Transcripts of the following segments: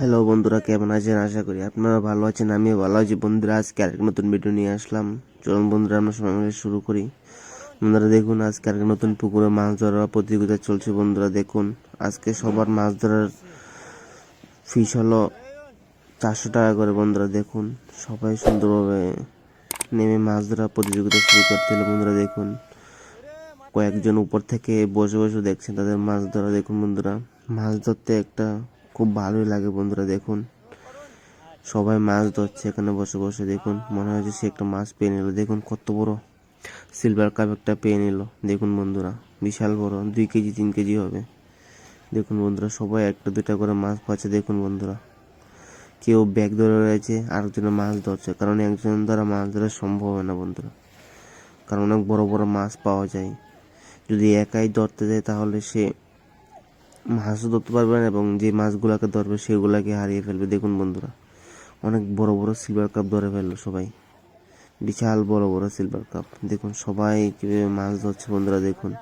Hello বন্ধুরা, কেমন আছেন? আশা করি আপনারা ভালো আছেন। আমিও ভালো আছি বন্ধুরা। আজকে আরেক নতুন ভিডিও নিয়ে আসলাম। চলুন বন্ধুরা, আমরা সময় মিলে শুরু করি। বন্ধুরা দেখুন, আজকে আরেক নতুন পুকুরে মাছ ধরার প্রতিযোগিতা চলছে। বন্ধুরা দেখুন, আজকে সবার মাছ ধরার ফিস হলো 400 টাকা করে। বন্ধুরা দেখুন, সবাই সুন্দরভাবে নেমে মাছ ধরার প্রতিযোগিতা শুরু করতে হলো। বন্ধুরা দেখুন, কয়েকজন উপর থেকে বসে বসে দেখছেন তাদের মাছ ধরা। দেখুন বন্ধুরা, মাছ ধরতে একটা খুব ভালোই লাগে। বন্ধুরা দেখুন, সবাই মাছ ধরছে এখানে বসে বসে। দেখুন, মনে হচ্ছে সে একটা মাছ পেয়ে নিল। দেখুন কত বড় সিলভার কাপ একটা পেয়ে নিল। দেখুন বন্ধুরা, বিশাল বড়, 2 কেজি 3 কেজি হবে। দেখুন বন্ধুরা, সবাই একটা দুটা করে মাছ পাচ্ছে। দেখুন বন্ধুরা, কেউ ব্যাগ ধরে রয়েছে, আরেকজনের মাছ ধরছে, কারণ একজন দ্বারা মাছ ধরা সম্ভব হয় না বন্ধুরা, কারণ অনেক বড় বড় মাছ পাওয়া যায়। যদি একাই ধরতে যায় তাহলে সে মাছও ধরতে পারবে না, এবং যে মাছগুলোকে ধরবে সেগুলাকে হারিয়ে ফেলবে। দেখুন বন্ধুরা, অনেক বড় বড় সিলভার কাপ ধরে ফেললো সবাই, বিশাল বড় বড় সিলভার কাপ। দেখুন সবাই কিভাবে মাছ ধরছে। বন্ধুরা দেখুন,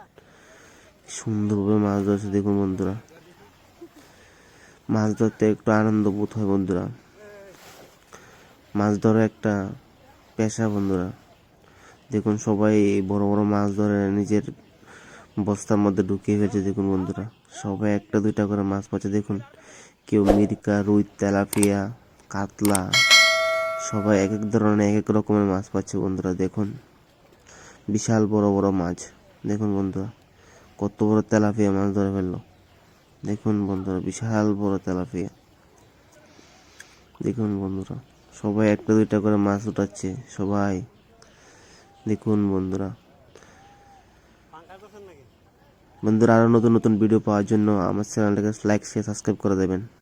সুন্দরভাবে মাছ ধরছে। দেখুন বন্ধুরা, মাছ ধরতে একটু আনন্দ বোধ হয় বন্ধুরা। মাছ ধরা একটা পেশা বন্ধুরা। দেখুন সবাই বড় বড় মাছ ধরে নিজের বস্তার মধ্যে ঢুকিয়ে ফেলছে। দেখুন বন্ধুরা, সবাই একটা দুইটা করে মাছ পাচ্ছে। দেখুন, কেউ মিরকা, রুই, তেলাপিয়া, কাতলা, সবাই এক এক ধরনের এক এক রকমের মাছ পাচ্ছে। বন্ধুরা দেখুন, বিশাল বড় বড় মাছ। দেখুন বন্ধুরা, কত বড় তেলাপিয়া মাছ ধরে ফেললো। দেখুন বন্ধুরা, বিশাল বড় তেলাপিয়া। দেখুন বন্ধুরা, সবাই একটা দুইটা করে মাছ উঠাচ্ছে সবাই। দেখুন বন্ধুরা, বন্ধুরা আরো নতুন নতুন ভিডিও পাওয়ার জন্য আমার চ্যানেলটাকে লাইক শেয়ার সাবস্ক্রাইব করে দেবেন।